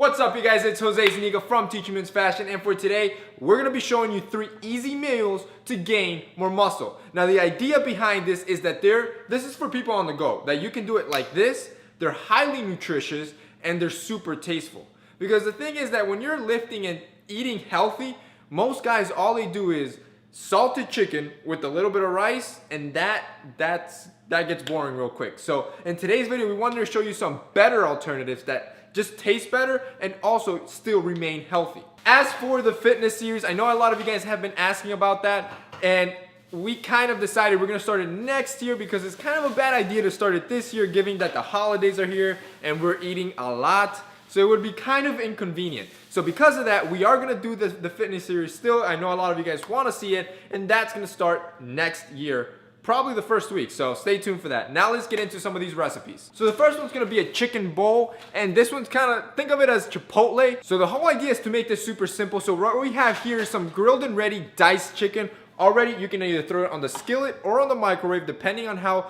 What's up, you guys? It's Jose Zuniga from Teaching Men's Fashion, and for today, we're gonna be showing you 3 easy meals to gain more muscle. Now, the idea behind this is that this is for people on the go, that you can do it like this. They're highly nutritious and they're super tasteful. Because the thing is that when you're lifting and eating healthy, most guys, all they do is salted chicken with a little bit of rice, and that gets boring real quick. So in today's video, we wanted to show you some better alternatives that just taste better and also still remain healthy. As for the fitness series, I know a lot of you guys have been asking about that, and we kind of decided we're gonna start it next year because it's kind of a bad idea to start it this year, given that the holidays are here and we're eating a lot. So it would be kind of inconvenient. So because of that, we are gonna do the fitness series still. I know a lot of you guys wanna see it, and that's gonna start next year, probably the first week, so stay tuned for that. Now let's get into some of these recipes. So the first one's gonna be a chicken bowl, and this one's think of it as Chipotle. So the whole idea is to make this super simple. So what we have here is some grilled and ready diced chicken. Already, you can either throw it on the skillet or on the microwave, depending on how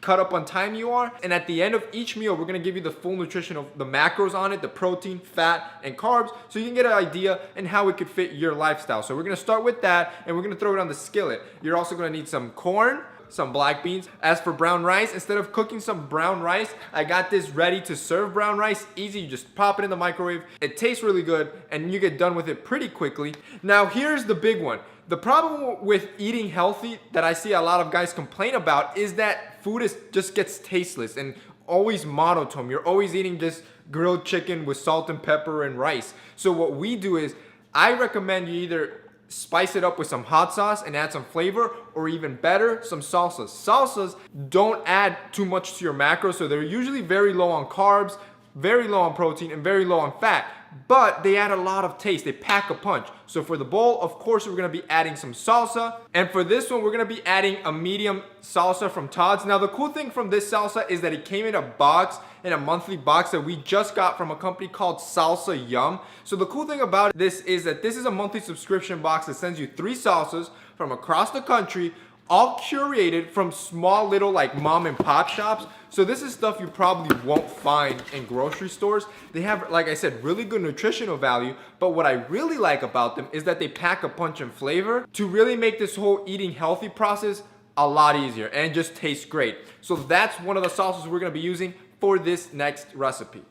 cut up on time you are. And at the end of each meal, we're gonna give you the full nutrition of the macros on it, the protein, fat, and carbs, so you can get an idea and how it could fit your lifestyle. So we're gonna start with that, and we're gonna throw it on the skillet. You're also gonna need some corn, some black beans. As for brown rice, instead of cooking some brown rice, I got this ready to serve brown rice. Easy, you just pop it in the microwave. It tastes really good, and you get done with it pretty quickly. Now here's the big one. The problem with eating healthy that I see a lot of guys complain about is that food just gets tasteless and always monotone. You're always eating just grilled chicken with salt and pepper and rice. So what we do is, I recommend you either spice it up with some hot sauce and add some flavor, or even better, some salsas. Salsas don't add too much to your macros, so they're usually very low on carbs, very low on protein, and very low on fat, but they add a lot of taste. They pack a punch. So for the bowl, of course, we're gonna be adding some salsa. And for this one, we're gonna be adding a medium salsa from Todd's. Now, the cool thing from this salsa is that it came in a box, in a monthly box that we just got from a company called Salsa Yum. So the cool thing about this is that this is a monthly subscription box that sends you 3 salsas from across the country, all curated from small little like mom and pop shops. So this is stuff you probably won't find in grocery stores. They have, like I said, really good nutritional value, but what I really like about them is that they pack a punch and flavor to really make this whole eating healthy process a lot easier and just tastes great. So that's one of the salsas we're gonna be using for this next recipe.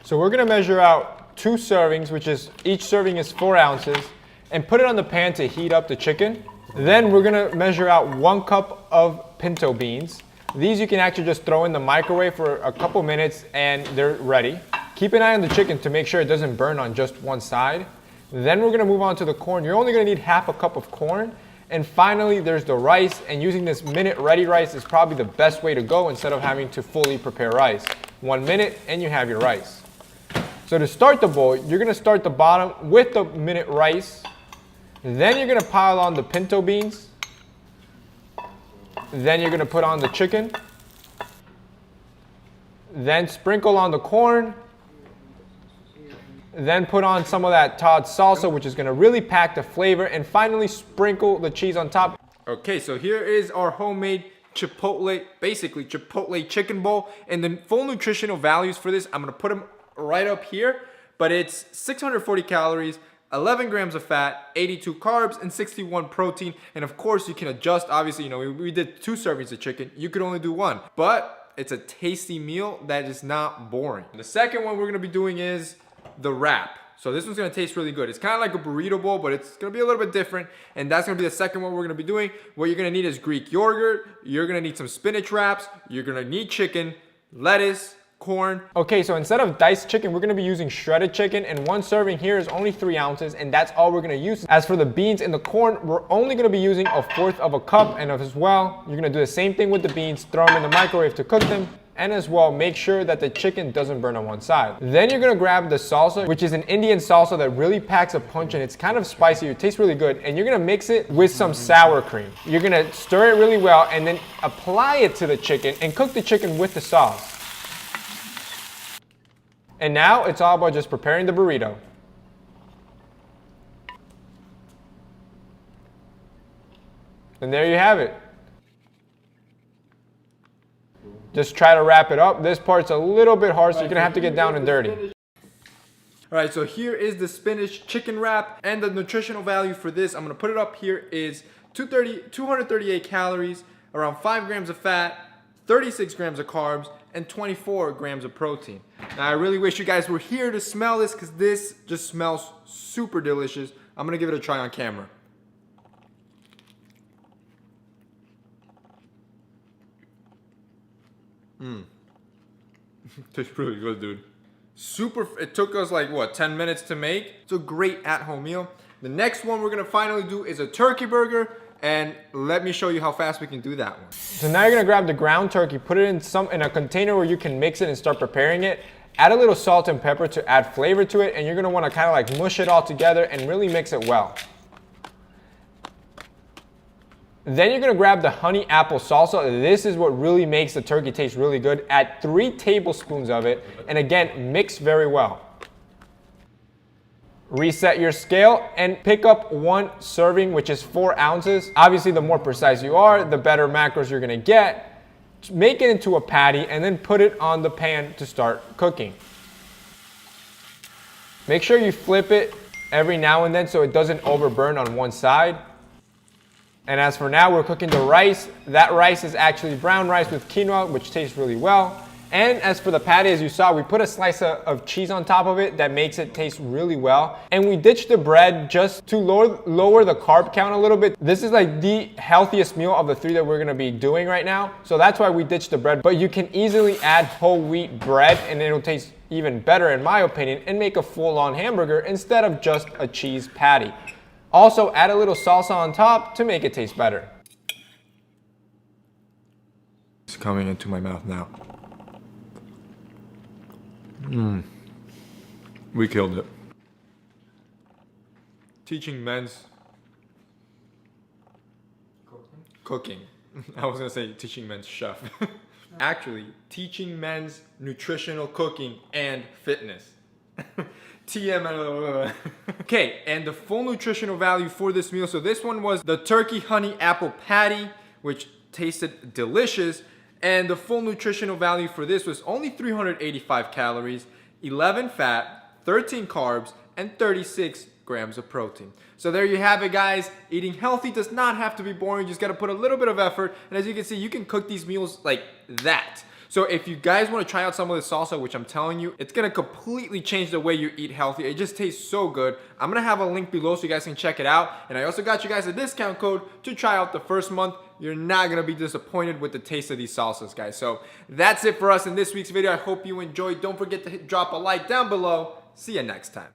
So we're gonna measure out 2 servings, which is each serving is 4 ounces, and put it on the pan to heat up the chicken. Then we're gonna measure out 1 cup of pinto beans. These you can actually just throw in the microwave for a couple minutes and they're ready. Keep an eye on the chicken to make sure it doesn't burn on just one side. Then we're gonna move on to the corn. You're only gonna need half a cup of corn. And finally, there's the rice, and using this minute ready rice is probably the best way to go instead of having to fully prepare rice. 1 minute and you have your rice. So to start the bowl, you're gonna start the bottom with the minute rice. Then you're gonna pile on the pinto beans. Then you're gonna put on the chicken. Then sprinkle on the corn. Then put on some of that Todd's salsa, which is gonna really pack the flavor. And finally, sprinkle the cheese on top. Okay, so here is our homemade Chipotle, basically Chipotle chicken bowl. And the full nutritional values for this, I'm gonna put them right up here. But it's 640 calories, 11 grams of fat, 82 carbs, and 61 protein. And of course, you can adjust. Obviously, we did 2 servings of chicken. You could only do 1. But it's a tasty meal that is not boring. The second one we're gonna be doing is the wrap. So this one's gonna taste really good. It's kind of like a burrito bowl, but it's gonna be a little bit different. And that's gonna be the second one we're gonna be doing. What you're gonna need is Greek yogurt. You're gonna need some spinach wraps. You're gonna need chicken, lettuce, corn. Okay, so instead of diced chicken, we're gonna be using shredded chicken, and 1 serving here is only 3 ounces, and that's all we're gonna use. As for the beans and the corn, we're only gonna be using 1/4 of a cup, and as well, you're gonna do the same thing with the beans, throw them in the microwave to cook them, and as well, make sure that the chicken doesn't burn on one side. Then you're gonna grab the salsa, which is an Indian salsa that really packs a punch, and it's kind of spicy, it tastes really good, and you're gonna mix it with some sour cream. You're gonna stir it really well, and then apply it to the chicken, and cook the chicken with the sauce. And now it's all about just preparing the burrito. And there you have it. Just try to wrap it up. This part's a little bit hard, so you're gonna have to get down and dirty. All right, so here is the spinach chicken wrap, and the nutritional value for this, I'm gonna put it up here, is 238 calories, around 5 grams of fat, 36 grams of carbs, and 24 grams of protein. Now, I really wish you guys were here to smell this because this just smells super delicious. I'm gonna give it a try on camera. Tastes really good, dude. It took us like, what, 10 minutes to make? It's a great at-home meal. The next one we're gonna finally do is a turkey burger, and let me show you how fast we can do that one. So now you're gonna grab the ground turkey, put it in a container where you can mix it and start preparing it. Add a little salt and pepper to add flavor to it, and you're gonna wanna kinda like mush it all together and really mix it well. Then you're gonna grab the honey apple salsa. This is what really makes the turkey taste really good. Add 3 tablespoons of it, and again, mix very well. Reset your scale and pick up 1 serving, which is 4 ounces. Obviously, the more precise you are, the better macros you're gonna get. Make it into a patty and then put it on the pan to start cooking. Make sure you flip it every now and then so it doesn't overburn on one side. And as for now, we're cooking the rice. That rice is actually brown rice with quinoa, which tastes really well. And as for the patty, as you saw, we put a slice of cheese on top of it that makes it taste really well. And we ditched the bread just to lower the carb count a little bit. This is like the healthiest meal of the 3 that we're gonna be doing right now. So that's why we ditched the bread. But you can easily add whole wheat bread and it'll taste even better in my opinion and make a full-on hamburger instead of just a cheese patty. Also, add a little salsa on top to make it taste better. It's coming into my mouth now. We killed it. Teaching men's cooking. I was gonna say teaching men's chef. Actually, teaching men's nutritional cooking and fitness. TM. Okay, and the full nutritional value for this meal. So this one was the turkey honey apple patty, which tasted delicious. And the full nutritional value for this was only 385 calories, 11 fat, 13 carbs, and 36 grams of protein. So there you have it, guys. Eating healthy does not have to be boring. You just gotta put a little bit of effort. And as you can see, you can cook these meals like that. So if you guys want to try out some of this salsa, which I'm telling you, it's going to completely change the way you eat healthy. It just tastes so good. I'm going to have a link below so you guys can check it out. And I also got you guys a discount code to try out the first month. You're not going to be disappointed with the taste of these salsas, guys. So that's it for us in this week's video. I hope you enjoyed. Don't forget to drop a like down below. See you next time.